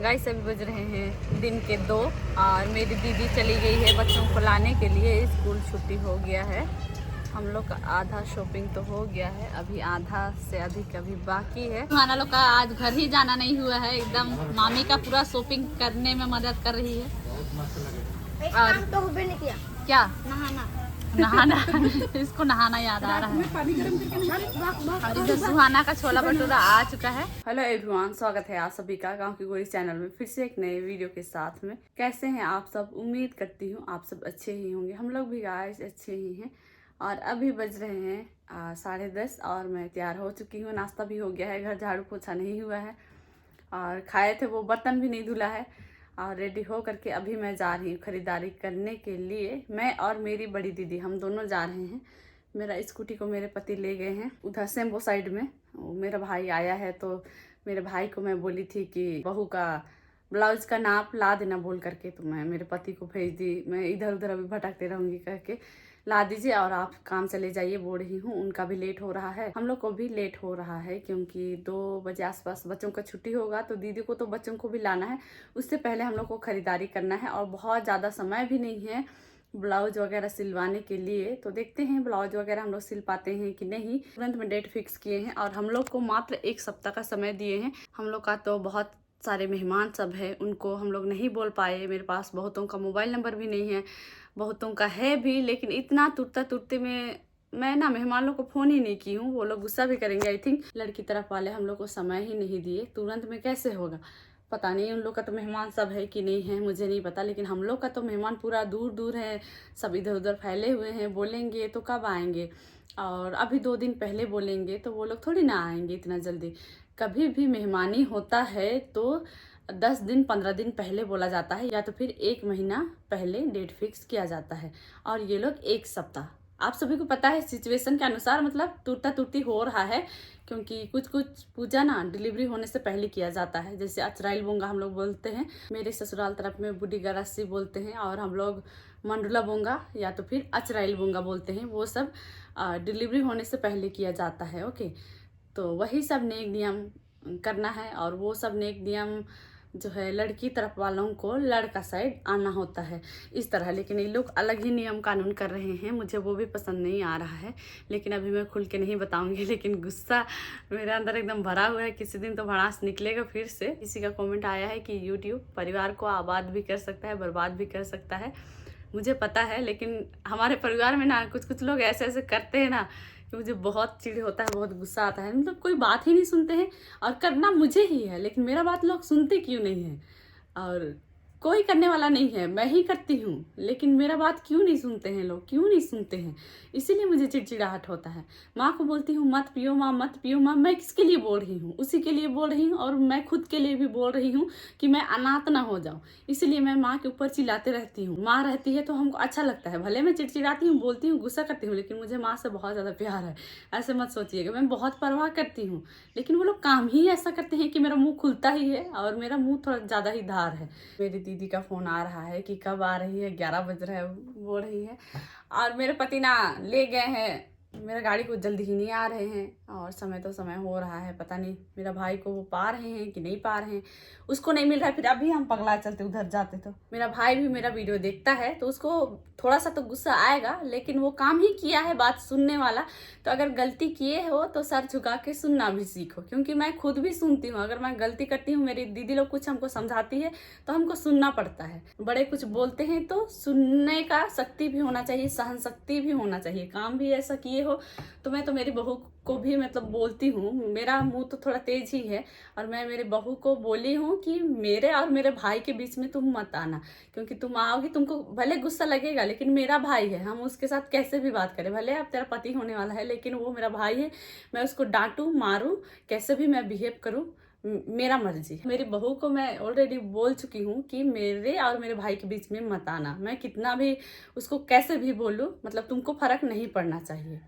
Guys अभी बज रहे हैं दिन के 2 और मेरी दीदी चली गई है बच्चों को लाने के लिए। स्कूल छुट्टी हो गया है। हम लोग का आधा शॉपिंग तो हो गया है, अभी आधा से अधिक अभी बाकी है। हमारा लोग का आज घर ही जाना नहीं हुआ है, एकदम मामी का पूरा शॉपिंग करने में मदद कर रही है। और तो हो भी नहीं किया क्या नहाना नहाना इसको नहाना याद आ रहा है। और इधर सुहाना का छोला भटूरा आ चुका है। हेलो एवरीवन, स्वागत है आप सभी का गांव की गोरी चैनल में फिर से एक नए वीडियो के साथ में। कैसे हैं आप सब? उम्मीद करती हूँ आप सब अच्छे ही होंगे। हम लोग भी गाइस अच्छे ही हैं। और अभी बज रहे हैं 10:30 और मैं तैयार हो चुकी हूँ। नाश्ता भी हो गया है, घर झाड़ू पोछा नहीं हुआ है और खाए थे वो बर्तन भी नहीं धुला है। और रेडी हो करके अभी मैं जा रही हूँ खरीदारी करने के लिए। मैं और मेरी बड़ी दीदी हम दोनों जा रहे हैं। मेरा स्कूटी को मेरे पति ले गए हैं उधर से वो साइड में। मेरा भाई आया है तो मेरे भाई को मैं बोली थी कि बहू का ब्लाउज का नाप ला देना बोल करके, तो मैं मेरे पति को भेज दी। मैं इधर उधर अभी भटकते रहूँगी कह के ला दीजिए और आप काम चले जाइए, बोल रही हूँ। उनका भी लेट हो रहा है, हम लोग को भी लेट हो रहा है क्योंकि 2 बजे आसपास बच्चों का छुट्टी होगा तो दीदी को तो बच्चों को भी लाना है। उससे पहले हम लोग को खरीदारी करना है और बहुत ज़्यादा समय भी नहीं है ब्लाउज वगैरह सिलवाने के लिए। तो देखते हैं ब्लाउज वगैरह हम लोग सिल पाते हैं कि नहीं। तुरंत में डेट फिक्स किए हैं और हम लोग को मात्र 1 सप्ताह का समय दिए हैं। हम लोग का तो बहुत सारे मेहमान सब है, उनको हम लोग नहीं बोल पाए। मेरे पास बहुतों का मोबाइल नंबर भी नहीं है, बहुतों का है भी, लेकिन इतना तुरते तुरते में मैं ना मेहमान लोग को फ़ोन ही नहीं की हूँ। वो लोग गुस्सा भी करेंगे आई थिंक। लड़की तरफ वाले हम लोग को समय ही नहीं दिए। तुरंत में कैसे होगा पता नहीं। उन लोग का तो मेहमान सब है कि नहीं है मुझे नहीं पता, लेकिन हम लोग का तो मेहमान पूरा दूर दूर है, सब इधर उधर फैले हुए हैं। बोलेंगे तो कब आएंगे? और अभी 2 दिन पहले बोलेंगे तो वो लोग थोड़ी ना आएंगे इतना जल्दी। कभी भी मेहमानी होता है तो 10 दिन 15 दिन पहले बोला जाता है या तो फिर 1 महीना पहले डेट फिक्स किया जाता है। और ये लोग 1 सप्ताह, आप सभी को पता है सिचुएशन के अनुसार मतलब टूटा टूटी हो रहा है क्योंकि कुछ कुछ पूजा ना डिलीवरी होने से पहले किया जाता है। जैसे अचराइल बोंगा हम लोग बोलते हैं, मेरे ससुराल तरफ में बूढ़ी गरासी बोलते हैं और हम लोग मंडुला बोंगा या तो फिर अचराइल बोंगा बोलते हैं। वो सब डिलीवरी होने से पहले किया जाता है। ओके, तो वही सब नेक नियम करना है और वो सब नेक नियम जो है लड़की तरफ वालों को लड़का साइड आना होता है इस तरह। लेकिन ये लोग अलग ही नियम कानून कर रहे हैं, मुझे वो भी पसंद नहीं आ रहा है। लेकिन अभी मैं खुल के नहीं बताऊंगी, लेकिन गुस्सा मेरे अंदर एकदम भरा हुआ है। किसी दिन तो भड़ास निकलेगा फिर से। किसी का कमेंट आया है कि यूट्यूब परिवार को आबाद भी कर सकता है, बर्बाद भी कर सकता है। मुझे पता है, लेकिन हमारे परिवार में ना कुछ कुछ लोग ऐसे ऐसे करते हैं ना कि मुझे बहुत चिढ़ होता है, बहुत गुस्सा आता है। मतलब कोई बात ही नहीं सुनते हैं और करना मुझे ही है, लेकिन मेरा बात लोग सुनते क्यों नहीं है? और कोई करने वाला नहीं है, मैं ही करती हूँ, लेकिन मेरा बात क्यों नहीं सुनते हैं लोग, क्यों नहीं सुनते हैं? इसीलिए मुझे चिड़चिड़ाहट होता है। माँ को बोलती हूँ मत पियो माँ, मत पियो माँ। मैं किसके लिए बोल रही हूँ? उसी के लिए बोल रही हूँ और मैं खुद के लिए भी बोल रही हूँ कि मैं अनाथ ना हो जाऊँ। इसलिए मैं माँ के ऊपर चिल्लाते रहती हूँ। माँ रहती है तो हमको अच्छा लगता है, भले मैं चिड़चिड़ाती हूँ, बोलती हूँ, गुस्सा करती हूँ, लेकिन मुझे माँ से बहुत ज़्यादा प्यार है। ऐसे मत सोचिएगा, मैं बहुत परवाह करती हूँ, लेकिन वो लोग काम ही ऐसा करते हैं कि मेरा मुँह खुलता ही है और मेरा मुँह थोड़ा ज़्यादा ही धार है। मेरी दीदी का फ़ोन आ रहा है कि कब आ रही है, 11 बज रहा है बोल रही है। और मेरे पति ना ले गए हैं, मेरा गाड़ी को जल्दी ही नहीं आ रहे हैं और समय तो समय हो रहा है। पता नहीं मेरा भाई को वो पा रहे हैं कि नहीं पा रहे हैं, उसको नहीं मिल रहा है। फिर अभी हम पगला चलते उधर जाते तो मेरा भाई भी मेरा वीडियो देखता है तो उसको थोड़ा सा तो गुस्सा आएगा, लेकिन वो काम ही किया है बात सुनने वाला। तो अगर गलती किए हो तो सर झुका के सुनना भी सीखो, क्योंकि मैं खुद भी सुनती हूँ। अगर मैं गलती करती हूँ, मेरी दीदी लोग कुछ हमको समझाती है तो हमको सुनना पड़ता है। बड़े कुछ बोलते हैं तो सुनने का शक्ति भी होना चाहिए, सहन शक्ति भी होना चाहिए। काम भी ऐसा किए हो तो मैं तो मेरी बहू को भी मतलब बोलती हूँ। मेरा मुंह तो थोड़ा तेज ही है और मैं मेरी बहू को बोली हूँ कि मेरे और मेरे भाई के बीच में तुम मत आना, क्योंकि तुम आओगी तुमको भले गुस्सा लगेगा, लेकिन मेरा भाई है, हम उसके साथ कैसे भी बात करें। भले अब तेरा पति होने वाला है, लेकिन वो मेरा भाई है। मैं उसको डांटूं मारूं, कैसे भी मैं बिहेव करूं, मेरा मर्जी। मेरी बहू को मैं ऑलरेडी बोल चुकी हूँ कि मेरे और मेरे भाई के बीच में मत आना। मैं कितना भी उसको कैसे भी बोलूँ, मतलब तुमको फर्क नहीं पड़ना चाहिए,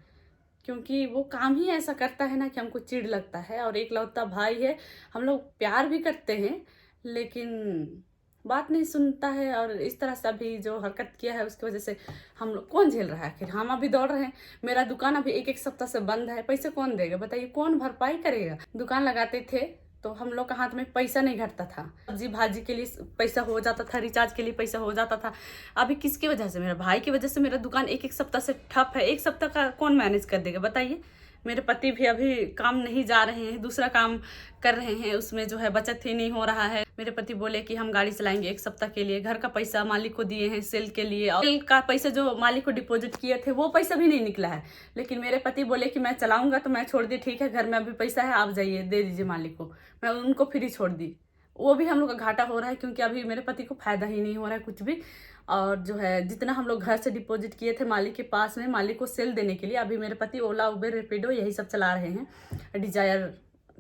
क्योंकि वो काम ही ऐसा करता है ना कि हमको चिढ़ लगता है। और एक लौता भाई है, हम लोग प्यार भी करते हैं, लेकिन बात नहीं सुनता है। और इस तरह से अभी जो हरकत किया है उसकी वजह से हम लोग कौन झेल रहा है? फिर हम अभी दौड़ रहे हैं। मेरा दुकान अभी 1 सप्ताह से बंद है, पैसे कौन देगा बताइए? कौन भरपाई करेगा? दुकान लगाते थे तो हम लोग का हाथ में पैसा नहीं घटता था, सब्जी भाजी के लिए पैसा हो जाता था, रिचार्ज के लिए पैसा हो जाता था। अभी किसकी वजह से? मेरे भाई की वजह से मेरा दुकान एक सप्ताह से ठप है। एक सप्ताह का कौन मैनेज कर देगा बताइए? मेरे पति भी अभी काम नहीं जा रहे हैं, दूसरा काम कर रहे हैं, उसमें जो है बचत ही नहीं हो रहा है। मेरे पति बोले कि हम गाड़ी चलाएंगे एक सप्ताह के लिए, घर का पैसा मालिक को दिए हैं सेल के लिए, और सेल का पैसा जो मालिक को डिपॉजिट किए थे वो पैसा भी नहीं निकला है। लेकिन मेरे पति बोले कि मैं चलाऊंगा, तो मैं छोड़ दी, ठीक है घर में अभी पैसा है, आप जाइए दे दीजिए मालिक को। मैं उनको फ्री छोड़ दी। वो भी हम लोग का घाटा हो रहा है, क्योंकि अभी मेरे पति को फायदा ही नहीं हो रहा है कुछ भी। और जो है जितना हम लोग घर से डिपॉजिट किए थे मालिक के पास में, मालिक को सेल देने के लिए, अभी मेरे पति ओला उबेर रेपिडो यही सब चला रहे हैं। डिजायर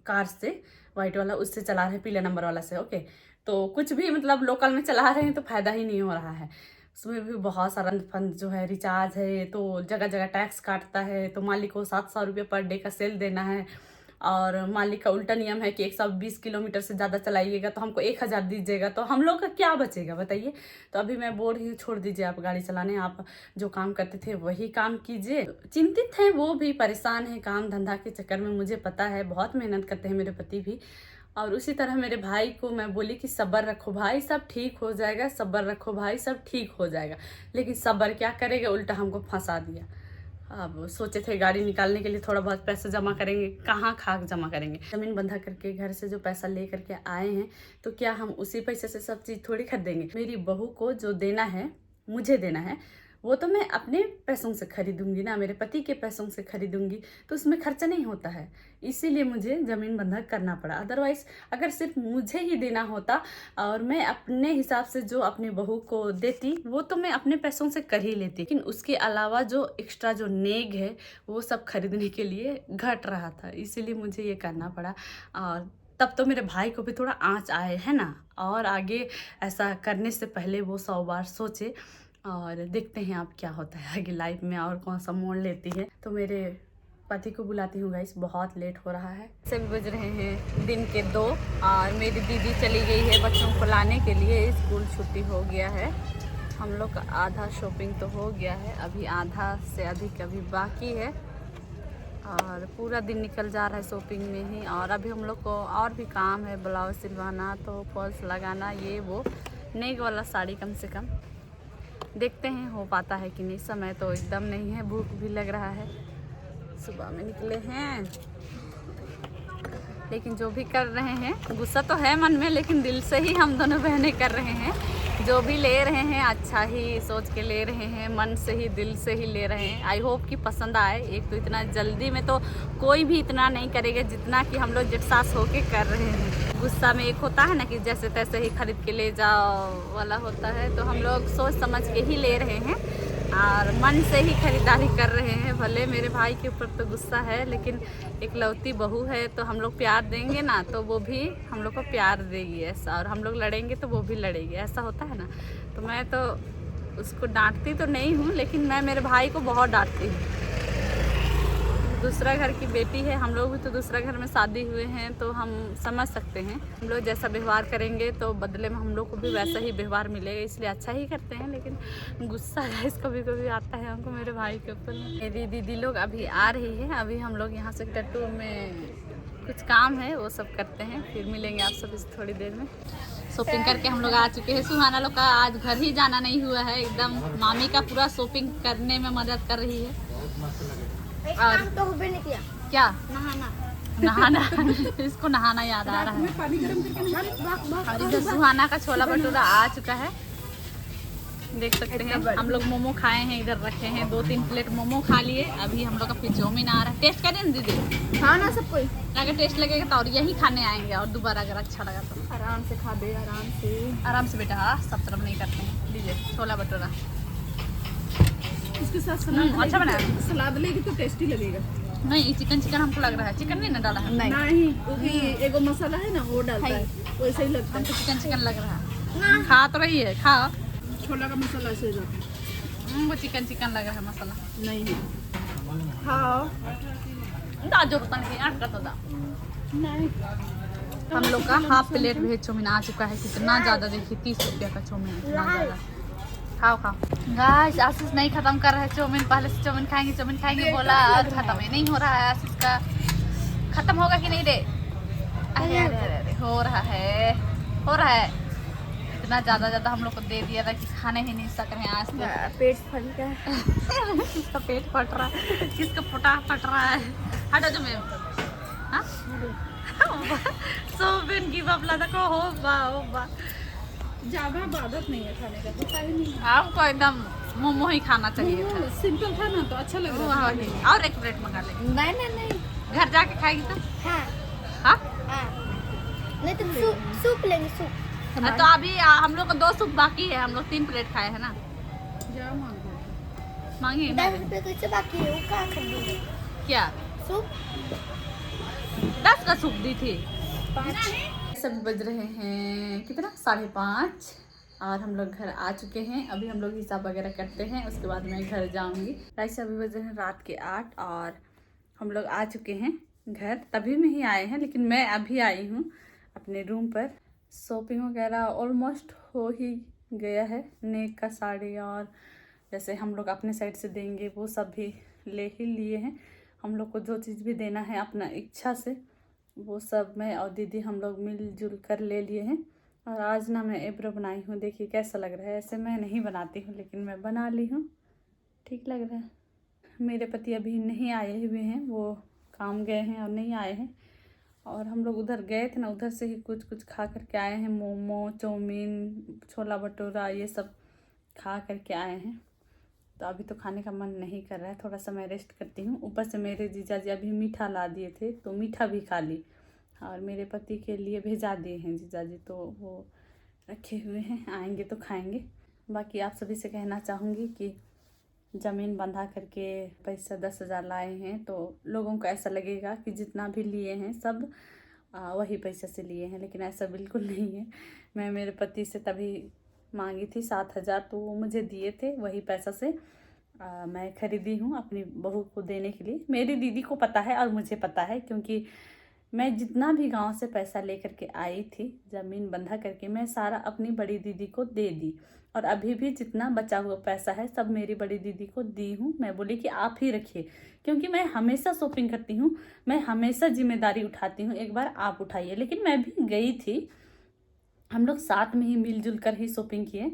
कार से, वाइट वाला, उससे चला रहे हैं, पीले नंबर वाला से। ओके, तो कुछ भी मतलब लोकल में चला रहे हैं तो फायदा ही नहीं हो रहा है। उसमें भी बहुत सारा फंड जो है, रिचार्ज है, तो जगह जगह टैक्स काटता है, तो मालिक को 700 रुपये पर डे का सेल देना है। और मालिक का उल्टा नियम है कि 120 किलोमीटर से ज़्यादा चलाइएगा तो हमको 1000 दीजिएगा, तो हम लोग का क्या बचेगा बताइए? तो अभी मैं बोल रही हूँ छोड़ दीजिए आप गाड़ी चलाने, आप जो काम करते थे वही काम कीजिए। चिंतित हैं, वो भी परेशान है काम धंधा के चक्कर में, मुझे पता है, बहुत मेहनत करते हैं मेरे पति भी। और उसी तरह मेरे भाई को मैं बोली कि सब्र रखो भाई, सब ठीक हो जाएगा, सब्र रखो भाई, सब ठीक हो जाएगा। लेकिन सब्र क्या करेगा, उल्टा हमको फंसा दिया। अब सोचे थे गाड़ी निकालने के लिए थोड़ा बहुत पैसा जमा करेंगे, कहाँ खाक जमा करेंगे? जमीन बंधा करके घर से जो पैसा ले करके आए हैं, तो क्या हम उसी पैसे से सब चीज़ थोड़ी खरीदेंगे? मेरी बहू को जो देना है, मुझे देना है, वो तो मैं अपने पैसों से खरीदूंगी ना, मेरे पति के पैसों से खरीदूंगी, तो उसमें खर्चा नहीं होता है। इसीलिए मुझे ज़मीन बंधक करना पड़ा। अदरवाइज़ अगर सिर्फ मुझे ही देना होता और मैं अपने हिसाब से जो अपनी बहू को देती, वो तो मैं अपने पैसों से कर ही लेती। लेकिन उसके अलावा जो एक्स्ट्रा जो नेग है, वो सब खरीदने के लिए घट रहा था, इसीलिए मुझे ये करना पड़ा। और तब तो मेरे भाई को भी थोड़ा आँच आए है ना, और आगे ऐसा करने से पहले वो 100 बार सोचे। और देखते हैं आप क्या होता है आगे लाइफ में, और कौन सा मोड़ लेती है। तो मेरे पति को बुलाती हूँ गाइस, बहुत लेट हो रहा है। सब बज रहे हैं दिन के 2 और मेरी दीदी चली गई है बच्चों को लाने के लिए, स्कूल छुट्टी हो गया है। हम लोग का आधा शॉपिंग तो हो गया है, अभी आधा से अधिक अभी बाकी है, और पूरा दिन निकल जा रहा है शॉपिंग में ही। और अभी हम लोग को और भी काम है, ब्लाउज सिलवाना, तो फॉल्स लगाना, ये वो नेक वाला साड़ी कम से कम। देखते हैं हो पाता है कि नहीं। समय तो एकदम नहीं है, भूख भी लग रहा है, सुबह में निकले हैं। लेकिन जो भी कर रहे हैं, गुस्सा तो है मन में, लेकिन दिल से ही हम दोनों बहनें कर रहे हैं। जो भी ले रहे हैं अच्छा ही सोच के ले रहे हैं, मन से ही दिल से ही ले रहे हैं। आई होप कि पसंद आए। एक तो इतना जल्दी में तो कोई भी इतना नहीं करेगा जितना कि हम लोग जटसास होके कर रहे हैं। गुस्सा में एक होता है ना कि जैसे तैसे ही खरीद के ले जाओ वाला होता है, तो हम लोग सोच समझ के ही ले रहे हैं और मन से ही खरीदारी कर रहे हैं। भले मेरे भाई के ऊपर तो गुस्सा है, लेकिन इकलौती बहू है, तो हम लोग प्यार देंगे ना तो वो भी हम लोग को प्यार देगी ऐसा, और हम लोग लड़ेंगे तो वो भी लड़ेगी, ऐसा होता है ना। तो मैं तो उसको डांटती तो नहीं हूँ, लेकिन मैं मेरे भाई को बहुत डांटती हूँ। दूसरा घर की बेटी है, हम लोग भी तो दूसरा घर में शादी हुए हैं, तो हम समझ सकते हैं। हम लोग जैसा व्यवहार करेंगे तो बदले में हम लोग को भी वैसा ही व्यवहार मिलेगा, इसलिए अच्छा ही करते हैं। लेकिन गुस्सा गाइस कभी कभी आता है हमको मेरे भाई के ऊपर। मेरी दीदी लोग अभी आ रही है, अभी हम लोग यहाँ से टट्टू में कुछ काम है वो सब करते हैं, फिर मिलेंगे आप सब इस थोड़ी देर में। शॉपिंग करके हम लोग आ चुके हैं। सुहाना लोग का आज घर ही जाना नहीं हुआ है, एकदम मामी का पूरा शॉपिंग करने में मदद कर रही है। और तो हुबे ने किया क्या नहाना इसको नहाना याद आ रहा है। पानी गरम करके और इधर सुहाना का छोला भटूरा आ चुका है, देख सकते हैं। हम लोग मोमो खाए हैं, इधर रखे हैं 2-3 प्लेट मोमो खा लिए। अभी हम लोग का फिर चाउमीन आ रहा है, टेस्ट करें दीदी? हाँ ना सब कोई अगर टेस्ट लगेगा तो और यही खाने आएंगे, और दोबारा अगर अच्छा लगा तो आराम से खा दे, आराम से बेटा। हाँ सब तरफ नहीं करते हैं। लीजिए छोला भटूरा, इसके साथ सलाद अच्छा बनाया। सलाद लेगी तो टेस्टी लगेगा। नहीं चिकन हमको लग रहा है, चिकन नहीं ना डाला है। नहीं क्योंकि एगो मसाला है ना वो डालता है, वैसे ही लगता है। हमको चिकन लग रहा है। खा तो रही है, खाओ। छोला का मसाला ऐसे जाता है, वो चिकन लग रहा है मसाला नहीं है। खाओ दा जो पता नहीं यार का तो दा। नहीं हम लोग का हाफ प्लेट वेज चाउमीन आ चुका है। कितना ज़्यादा देखिए, 30 रुपया का चाउमीन, इतना ज़्यादा। खाओ गाइस, आशीष नहीं खत्म कर रहा है चाउमीन। पहले से चाउमीन खाएंगे बोला, और खत्म ही नहीं हो रहा है। आशीष का खत्म होगा कि नहीं रे? अरे अरे अरे अरे, हो रहा है, हो रहा है। इतना ज्यादा हम लोग को दे दिया था कि खाने ही नहीं सक रहे हैं आज तक। पेट फट गया। किसका पेट फट रहा है, किसका पोटा फट रहा है। हटो जो मैं हाँ सोबिन की बबला तक हो बा ज्यादा आदत नहीं है खाने का, पता ही नहीं। आपको एकदम मोमो ही खाना चाहिए था। सिंपल था ना तो अच्छा लग रहा था। और एक प्लेट मंगा ले। नहीं घर जाके खाएगी तो हाँ हाँ नहीं तो सूप लेंगे सूप। तो अभी हम लोग को 2 सूप बाकी है, हम लोग 3 प्लेट खाए है ना। क्या मांगो? मांगिए 10 रुपए कुछ बाकी है, वो कहाँ कर दूँगी? क्या सूप 10 का सूप दी थी। सब बज रहे हैं कितना 5:30 और हम लोग घर आ चुके हैं। अभी हम लोग हिसाब वगैरह करते हैं, उसके बाद मैं घर जाऊंगी। राइस अभी बज रहे हैं रात के 8 और हम लोग आ चुके हैं घर। तभी में ही आए हैं, लेकिन मैं अभी आई हूँ अपने रूम पर। शॉपिंग वगैरह ऑलमोस्ट हो ही गया है। नेक का साड़ी और जैसे हम लोग अपने साइड से देंगे वो सब भी ले ही लिए हैं। हम लोग को जो चीज़ भी देना है अपना इच्छा से वो सब मैं और दीदी हम लोग मिलजुल कर ले लिए हैं। और आज ना मैं एब्रो बनाई हूँ, देखिए कैसा लग रहा है। ऐसे मैं नहीं बनाती हूँ लेकिन मैं बना ली हूँ, ठीक लग रहा है। मेरे पति अभी नहीं आए हुए हैं, वो काम गए हैं और नहीं आए हैं। और हम लोग उधर गए थे ना, उधर से ही कुछ खा करके आए हैं। मोमो, चाउमीन, छोला भटूरा ये सब खा करके आए हैं। तो अभी तो खाने का मन नहीं कर रहा है, थोड़ा सा मैं रेस्ट करती हूँ। ऊपर से मेरे जीजा जी अभी मीठा ला दिए थे तो मीठा भी खा ली और मेरे पति के लिए भेजा दिए हैं जीजा जी, तो वो रखे हुए हैं, आएंगे तो खाएंगे। बाकी आप सभी से कहना चाहूँगी कि ज़मीन बंधा करके पैसा 10,000 लाए हैं तो लोगों को ऐसा लगेगा कि जितना भी लिए हैं सब वही पैसे से लिए हैं, लेकिन ऐसा बिल्कुल नहीं है। मैं मेरे पति से तभी मांगी थी 7,000 तो वो मुझे दिए थे, वही पैसा से मैं खरीदी हूँ अपनी बहू को देने के लिए। मेरी दीदी को पता है और मुझे पता है, क्योंकि मैं जितना भी गांव से पैसा लेकर के आई थी ज़मीन बंधा करके मैं सारा अपनी बड़ी दीदी को दे दी। और अभी भी जितना बचा हुआ पैसा है सब मेरी बड़ी दीदी को दी हूँ। मैं बोली कि आप ही रखिए, क्योंकि मैं हमेशा शॉपिंग करती हूँ, मैं हमेशा जिम्मेदारी उठाती हूँ, एक बार आप उठाइए। लेकिन मैं भी गई थी, हम लोग साथ में ही मिलजुल कर ही शॉपिंग किए,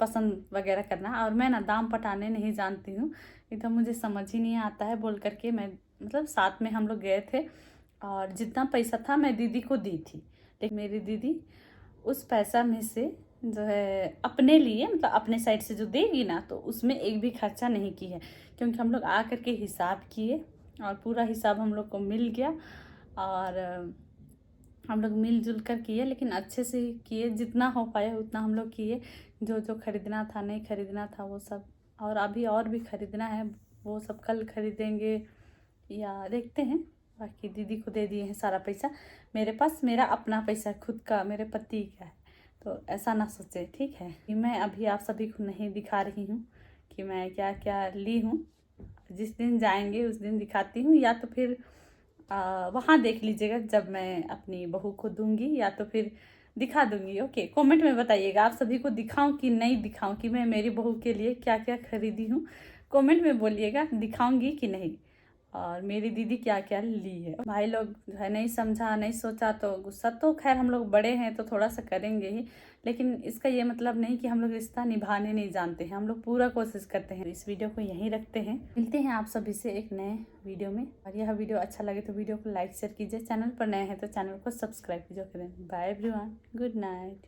पसंद वगैरह करना। और मैं ना दाम पटाने नहीं जानती हूँ, एकदम मुझे समझ ही नहीं आता है बोल करके। मैं मतलब साथ में हम लोग गए थे और जितना पैसा था मैं दीदी को दी थी, लेकिन मेरी दीदी उस पैसा में से जो है अपने लिए मतलब अपने साइड से जो देगी ना तो उसमें एक भी खर्चा नहीं की है। क्योंकि हम लोग आ करके हिसाब किए और पूरा हिसाब हम लोग को मिल गया और हम लोग मिलजुल कर किए, लेकिन अच्छे से किए, जितना हो पाया उतना हम लोग किए। जो जो खरीदना था नहीं खरीदना था वो सब, और अभी और भी खरीदना है वो सब कल खरीदेंगे या देखते हैं। बाकी दीदी को दे दिए हैं सारा पैसा। मेरे पास मेरा अपना पैसा खुद का मेरे पति का है, तो ऐसा ना सोचे, ठीक है। मैं अभी आप सभी को नहीं दिखा रही हूँ कि मैं क्या क्या ली हूँ। जिस दिन जाएंगे उस दिन दिखाती हूँ, या तो फिर वहाँ देख लीजिएगा जब मैं अपनी बहू को दूंगी, या तो फिर दिखा दूंगी। ओके, कमेंट में बताइएगा आप सभी को दिखाऊं कि नहीं दिखाऊं, कि मैं मेरी बहू के लिए क्या क्या खरीदी हूँ। कमेंट में बोलिएगा दिखाऊंगी कि नहीं, और मेरी दीदी क्या क्या ली है। भाई लोग जो है नहीं समझा नहीं सोचा तो गुस्सा तो खैर हम लोग बड़े हैं तो थोड़ा सा करेंगे ही, लेकिन इसका ये मतलब नहीं कि हम लोग रिश्ता निभाने नहीं जानते हैं। हम लोग पूरा कोशिश करते हैं। इस वीडियो को यहीं रखते हैं, मिलते हैं आप सभी से एक नए वीडियो में। और यह वीडियो अच्छा लगे तो वीडियो को लाइक शेयर कीजिए, चैनल पर नए हैं तो चैनल को सब्सक्राइब कीजिए। Bye everyone, good night.